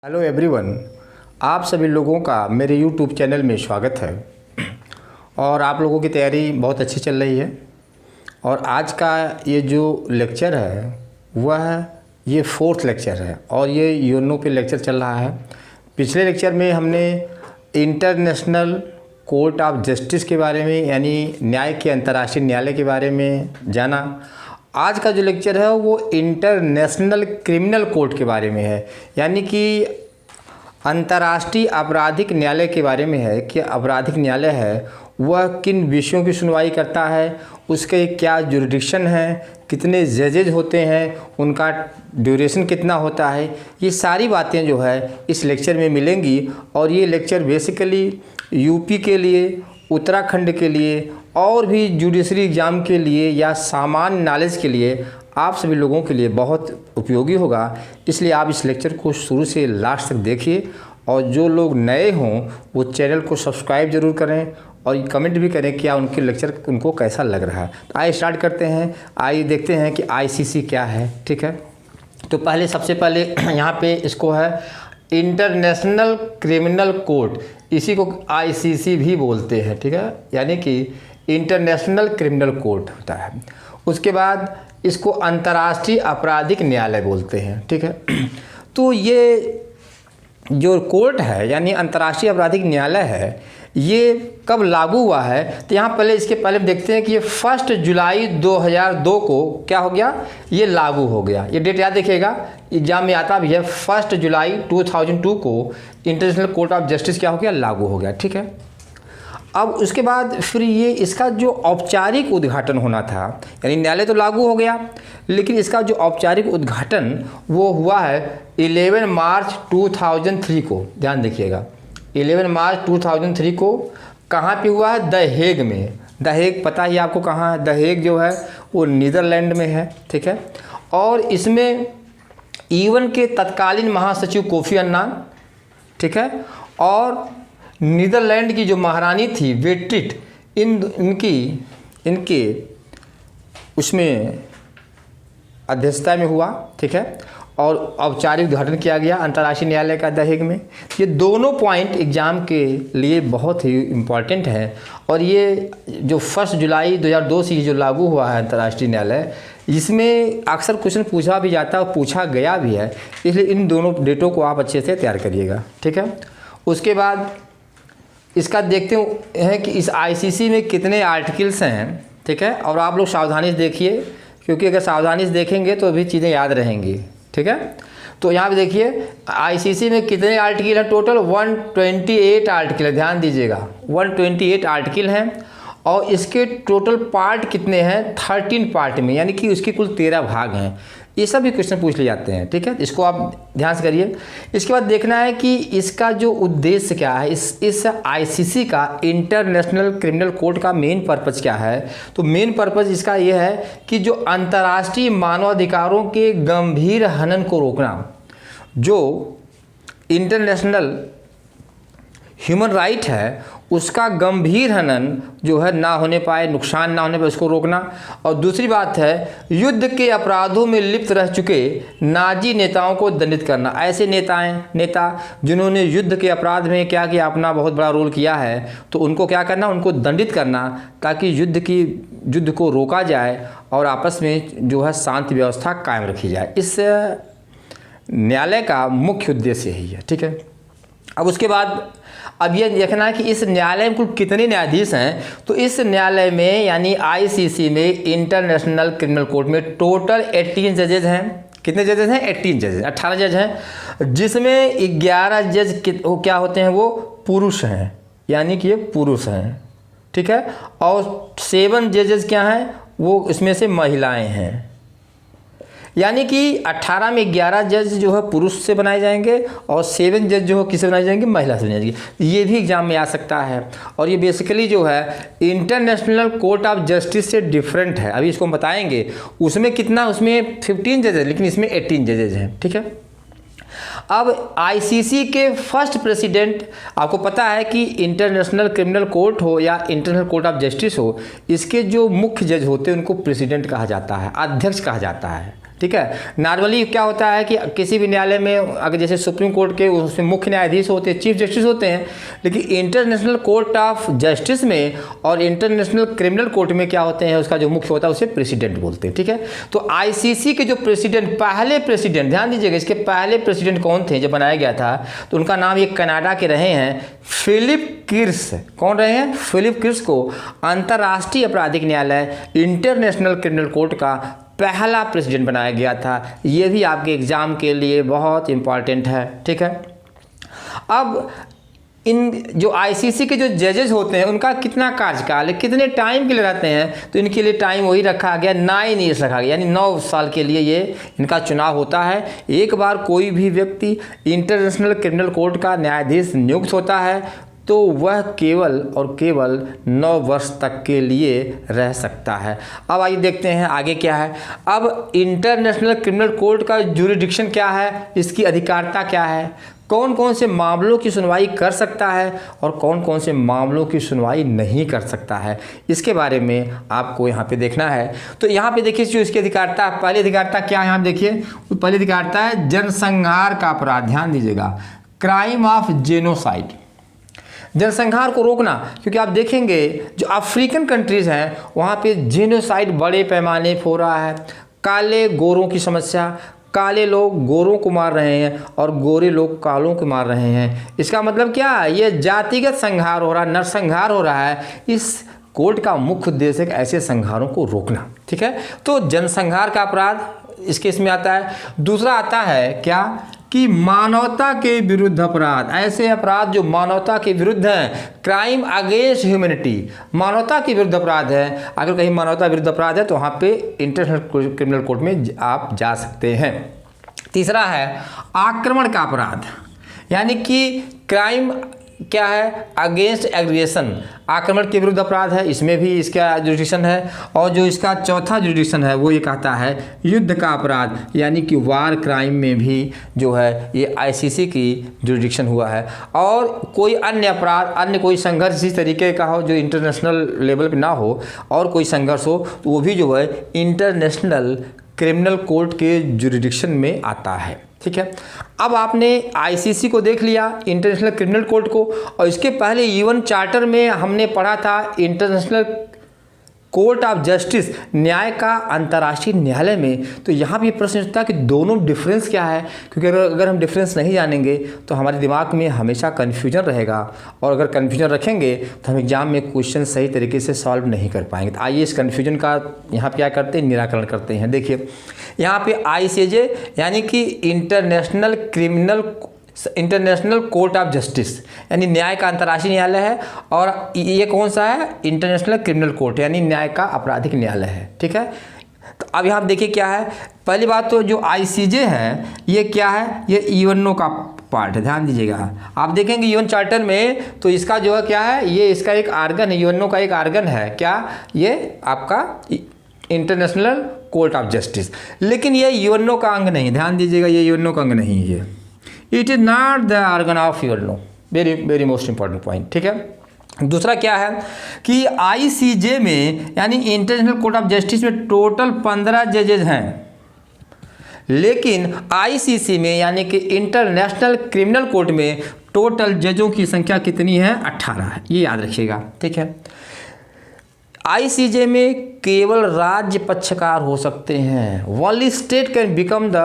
Hello everyone, आप सभी लोगों का मेरे यूट्यूब चैनल में स्वागत है। और आप लोगों की तैयारी बहुत अच्छी चल रही है। और आज का ये जो लेक्चर है वह ये 4th लेक्चर है और ये योनो पे लेक्चर चल रहा है। पिछले लेक्चर में हमने इंटरनेशनल कोर्ट ऑफ जस्टिस के बारे में यानी न्याय के अंतर्राष्ट्रीय न्यायालय के बारे में जाना। आज का जो लेक्चर है वो इंटरनेशनल क्रिमिनल कोर्ट के बारे में है, यानी कि अंतर्राष्ट्रीय आपराधिक न्यायालय के बारे में है कि आपराधिक न्यायालय है वह किन विषयों की सुनवाई करता है, उसके क्या जुरिडिक्शन है, कितने जजेज होते हैं, उनका ड्यूरेशन कितना होता है। ये सारी बातें जो है इस लेक्चर में मिलेंगी। और ये लेक्चर बेसिकली यूपी के लिए, उत्तराखंड के लिए और भी जुडिशरी एग्ज़ाम के लिए या सामान्य नॉलेज के लिए आप सभी लोगों के लिए बहुत उपयोगी होगा। इसलिए आप इस लेक्चर को शुरू से लास्ट तक देखिए। और जो लोग नए हों वो चैनल को सब्सक्राइब ज़रूर करें और कमेंट भी करें क्या उनके लेक्चर उनको कैसा लग रहा है। तो आइए स्टार्ट करते हैं। आइए देखते हैं कि आईसीसी क्या है। ठीक है, तो सबसे पहले यहाँ पे इसको है इंटरनेशनल क्रिमिनल कोर्ट, इसी को आईसीसी भी बोलते हैं। ठीक है, यानी कि इंटरनेशनल क्रिमिनल कोर्ट होता है। उसके बाद इसको अंतर्राष्ट्रीय आपराधिक न्यायालय बोलते हैं। ठीक है, तो ये जो कोर्ट है यानी अंतर्राष्ट्रीय आपराधिक न्यायालय है ये कब लागू हुआ है, तो यहाँ पहले इसके पहले देखते हैं कि ये 1 जुलाई 2002 को क्या हो गया, ये लागू हो गया। ये डेट याद रखिएगा, एग्जाम में आता भी है। 1 जुलाई 2002 को इंटरनेशनल कोर्ट ऑफ जस्टिस क्या हो गया, लागू हो गया। ठीक है, अब उसके बाद फिर ये इसका जो औपचारिक उद्घाटन होना था, यानी न्यायालय तो लागू हो गया लेकिन इसका जो औपचारिक उद्घाटन वो हुआ है 11 मार्च 2003 को। ध्यान देखिएगा, 11 मार्च 2003 को कहाँ पे हुआ है, द हेग में। द हेग पता ही आपको कहाँ है, द हेग जो है वो नीदरलैंड में है। ठीक है, और इसमें ईवन के तत्कालीन महासचिव कोफी अन्नान, ठीक है, और नीदरलैंड की जो महारानी थी बेट्रिट, इनके उसमें अध्यक्षता में हुआ। ठीक है, और औपचारिक उद्घाटन किया गया अंतर्राष्ट्रीय न्यायालय का द हेग में। ये दोनों पॉइंट एग्ज़ाम के लिए बहुत ही इम्पॉर्टेंट है। और ये जो 1 जुलाई 2002 से जो लागू हुआ है अंतर्राष्ट्रीय न्यायालय, इसमें अक्सर क्वेश्चन पूछा भी जाता है और पूछा गया भी है, इसलिए इन दोनों डेटों को आप अच्छे से तैयार करिएगा। ठीक है, उसके बाद इसका देखते हैं कि इस आईसीसी में कितने आर्टिकल्स हैं। ठीक है, और आप लोग सावधानी से देखिए क्योंकि अगर सावधानी से देखेंगे तो भी चीज़ें याद रहेंगी। ठीक है, तो यहाँ पे देखिए आईसीसी में कितने आर्टिकल हैं, टोटल 128 आर्टिकल है। ध्यान दीजिएगा 128 आर्टिकल हैं और इसके टोटल पार्ट कितने हैं, 13 पार्ट में, यानी कि उसके कुल 13 भाग हैं। ये सब भी क्वेश्चन पूछ ले जाते हैं। ठीक है, इसको आप ध्यान से करिए। इसके बाद देखना है कि इसका जो उद्देश्य क्या है, इस आईसीसी का इंटरनेशनल क्रिमिनल कोर्ट का मेन पर्पज़ क्या है। तो मेन पर्पज़ इसका ये है कि जो अंतर्राष्ट्रीय मानवाधिकारों के गंभीर हनन को रोकना, जो इंटरनेशनल ह्यूमन राइट है उसका गंभीर हनन जो है ना होने पाए, नुकसान ना होने पाए, उसको रोकना। और दूसरी बात है युद्ध के अपराधों में लिप्त रह चुके नाजी नेताओं को दंडित करना। ऐसे नेता जिन्होंने युद्ध के अपराध में क्या किया, अपना बहुत बड़ा रोल किया है, तो उनको क्या करना, उनको दंडित करना ताकि युद्ध को रोका जाए और आपस में जो है शांति व्यवस्था कायम रखी जाए। इस न्यायालय का मुख्य उद्देश्य यही है। ठीक है, अब उसके बाद अब ये देखना है कि इस न्यायालय में कुल कितने न्यायाधीश हैं। तो इस न्यायालय में यानी आईसीसी में इंटरनेशनल क्रिमिनल कोर्ट में टोटल 18 जजेज हैं। कितने जजेज हैं, 18 जजेज, 18 जज हैं, जिसमें 11 जज क्या होते हैं, वो पुरुष हैं, यानी कि ये पुरुष हैं। ठीक है, और 7 जजेज क्या हैं, वो इसमें से महिलाएं हैं। यानी कि 18 में 11 जज जो है पुरुष से बनाए जाएंगे और 7 जज जो है किससे बनाए जाएंगे, महिला से बनाए जाएंगे। ये भी एग्जाम में आ सकता है। और ये बेसिकली जो है इंटरनेशनल कोर्ट ऑफ जस्टिस से डिफरेंट है, अभी इसको हम बताएंगे। उसमें कितना, उसमें 15 जजेज लेकिन इसमें 18 जजेज हैं। ठीक है, अब आईसीसी के फर्स्ट प्रेसिडेंट, आपको पता है कि इंटरनेशनल क्रिमिनल कोर्ट हो या इंटरनेशनल कोर्ट ऑफ जस्टिस हो, इसके जो मुख्य जज होते हैं उनको प्रेसिडेंट कहा जाता है, अध्यक्ष कहा जाता है। ठीक है। नॉर्मली क्या होता है कि किसी भी न्यायालय में अगर जैसे सुप्रीम कोर्ट के उसमें मुख्य न्यायाधीश होते हैं, चीफ जस्टिस होते हैं, लेकिन इंटरनेशनल कोर्ट ऑफ जस्टिस में और इंटरनेशनल क्रिमिनल कोर्ट में क्या होते हैं, उसका जो मुख्य होता है उसे प्रेसिडेंट बोलते हैं। ठीक है। तो आईसीसी के जो प्रेसिडेंट, पहले प्रेसिडेंट, ध्यान दीजिएगा, इसके पहले प्रेसिडेंट कौन थे जब बनाया गया था, तो उनका नाम ये कनाडा के रहे हैं, फिलिप किर्स। कौन रहे हैं? फिलिप किर्स को अंतर्राष्ट्रीय आपराधिक न्यायालय इंटरनेशनल क्रिमिनल कोर्ट का पहला प्रेसिडेंट बनाया गया था। ये भी आपके एग्जाम के लिए बहुत इंपॉर्टेंट है। ठीक है। अब इन जो आईसीसी के जो जजेस होते हैं उनका कितना कार्यकाल है, कितने टाइम के लिए रहते हैं, तो इनके लिए टाइम वही रखा गया 9 ईयर्स रखा गया, यानी 9 साल के लिए ये इनका चुनाव होता है। एक बार कोई भी व्यक्ति इंटरनेशनल क्रिमिनल कोर्ट का न्यायाधीश नियुक्त होता है तो वह केवल और केवल 9 वर्ष तक के लिए रह सकता है। अब आइए देखते हैं आगे क्या है। अब इंटरनेशनल क्रिमिनल कोर्ट का ज्यूरिडिक्शन क्या है, इसकी अधिकारिता क्या है, कौन कौन से मामलों की सुनवाई कर सकता है और कौन कौन से मामलों की सुनवाई नहीं कर सकता है, इसके बारे में आपको यहाँ पे देखना है। तो यहाँ पे देखिए जो इसकी अधिकारिता, पहली अधिकारिता क्या है, यहाँ देखिए पहली अधिकारिता है जनसंहार का अपराध। ध्यान दीजिएगा, क्राइम ऑफ जेनोसाइड, जनसंहार को रोकना, क्योंकि आप देखेंगे जो अफ्रीकन कंट्रीज़ हैं वहाँ पे जेनोसाइड बड़े पैमाने पर हो रहा है। काले गोरों की समस्या, काले लोग गोरों को मार रहे हैं और गोरे लोग कालों को मार रहे हैं। इसका मतलब क्या है, ये जातिगत संहार हो रहा है, नरसंहार हो रहा है। इस कोर्ट का मुख्य उद्देश्य है ऐसे संहारों को रोकना। ठीक है। तो जनसंहार का अपराध इसके इसमें आता है। दूसरा आता है क्या कि मानवता के विरुद्ध अपराध, ऐसे अपराध जो मानवता के विरुद्ध हैं, क्राइम अगेंस्ट ह्यूमैनिटी, मानवता के विरुद्ध अपराध है। अगर कहीं मानवता विरुद्ध अपराध है तो वहाँ पे इंटरनेशनल क्रिमिनल कोर्ट में आप जा सकते हैं। तीसरा है आक्रमण का अपराध, यानी कि क्राइम क्या है, अगेंस्ट एग्रेशन, आक्रमण के विरुद्ध अपराध है, इसमें भी इसका जुडिक्शन है। और जो इसका चौथा जुडिक्शन है वो ये कहता है युद्ध का अपराध, यानी कि वार क्राइम में भी जो है ये आईसीसी की जुडिक्शन हुआ है। और कोई अन्य अपराध, अन्य कोई संघर्ष इस तरीके का हो जो इंटरनेशनल लेवल पे ना हो और कोई संघर्ष हो, तो वो भी जो है इंटरनेशनल क्रिमिनल कोर्ट के जुडिक्शन में आता है। ठीक है। अब आपने आईसीसी को देख लिया, इंटरनेशनल क्रिमिनल कोर्ट को, और इसके पहले यूएन चार्टर में हमने पढ़ा था इंटरनेशनल कोर्ट ऑफ जस्टिस, न्याय का अंतर्राष्ट्रीय न्यायालय में। तो यहाँ भी प्रश्न उठता है कि दोनों डिफरेंस क्या है, क्योंकि अगर हम डिफरेंस नहीं जानेंगे तो हमारे दिमाग में हमेशा कन्फ्यूजन रहेगा, और अगर कन्फ्यूजन रखेंगे तो हम एग्जाम में क्वेश्चन सही तरीके से सॉल्व नहीं कर पाएंगे। तो आइए इस कन्फ्यूजन का यहाँ क्या करते हैं, निराकरण करते हैं। देखिए यहाँ पे आईसीजे यानी कि इंटरनेशनल कोर्ट ऑफ जस्टिस, यानी न्याय का अंतर्राष्ट्रीय न्यायालय है, और ये कौन सा है, इंटरनेशनल क्रिमिनल कोर्ट, यानी न्याय का आपराधिक न्यायालय है। ठीक है। तो अब यहाँ देखिए क्या है, पहली बात तो जो आईसीजे है ये क्या है, ये यूएनओ का पार्ट है। ध्यान दीजिएगा, आप देखेंगे यूएन चार्टर में तो इसका जो है क्या है, ये इसका एक आर्गन है, यूएनओ का एक आर्गन है। क्या, ये आपका इंटरनेशनल कोर्ट ऑफ जस्टिस, लेकिन ये यूएनओ का अंग नहीं। ध्यान दीजिएगा, ये यूएनओ का अंग नहीं है, it is not the organ of UNO. Very very most important point. ठीक है। दूसरा क्या है कि आईसीजे में यानी इंटरनेशनल कोर्ट ऑफ जस्टिस में टोटल 15 जजेज हैं, लेकिन आईसीसी में यानी कि इंटरनेशनल क्रिमिनल कोर्ट में टोटल जजों की संख्या कितनी है, 18 है। ये याद रखिएगा। ठीक है। आईसीजे में केवल राज्य पक्षकार हो सकते हैं। Only state can become the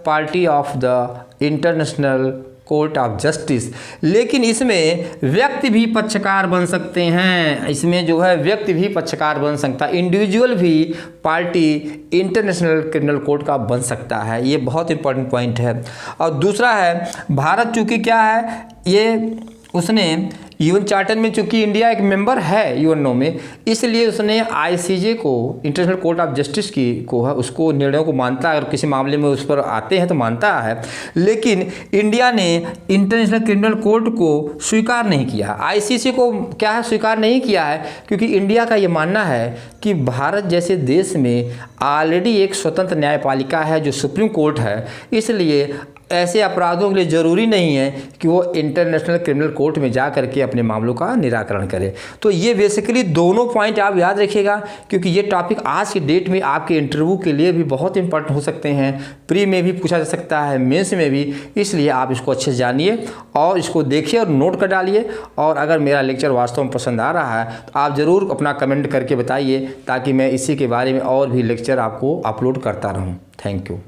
party of the international court of justice, लेकिन इसमें व्यक्ति भी पक्षकार बन सकते हैं। इसमें जो है व्यक्ति भी पक्षकार बन सकता है, इंडिविजुअल भी पार्टी इंटरनेशनल क्रिमिनल कोर्ट का बन सकता है। ये बहुत इंपॉर्टेंट पॉइंट है। और दूसरा है भारत, चूँकि क्या है, ये उसने यूएन चार्टर में, चूंकि इंडिया एक मेंबर है यूएनओ में, इसलिए उसने आईसीजे को, इंटरनेशनल कोर्ट ऑफ जस्टिस की को है, उसको निर्णयों को मानता है, अगर किसी मामले में उस पर आते हैं तो मानता है। लेकिन इंडिया ने इंटरनेशनल क्रिमिनल कोर्ट को स्वीकार नहीं किया, आईसीसी को क्या है, स्वीकार नहीं किया है, क्योंकि इंडिया का ये मानना है कि भारत जैसे देश में ऑलरेडी एक स्वतंत्र न्यायपालिका है जो सुप्रीम कोर्ट है, इसलिए ऐसे अपराधों के लिए ज़रूरी नहीं है कि वो इंटरनेशनल क्रिमिनल कोर्ट में जा करके अपने मामलों का निराकरण करे। तो ये बेसिकली दोनों पॉइंट आप याद रखिएगा, क्योंकि ये टॉपिक आज की डेट में आपके इंटरव्यू के लिए भी बहुत इंपॉर्टेंट हो सकते हैं। प्री में भी पूछा जा सकता है, मेंस में भी, इसलिए आप इसको अच्छे से जानिए और इसको देखिए और नोट कर डालिए। और अगर मेरा लेक्चर वास्तव में पसंद आ रहा है तो आप ज़रूर अपना कमेंट करके बताइए, ताकि मैं इसी के बारे में और भी लेक्चर आपको अपलोड करता रहूँ। Thank you.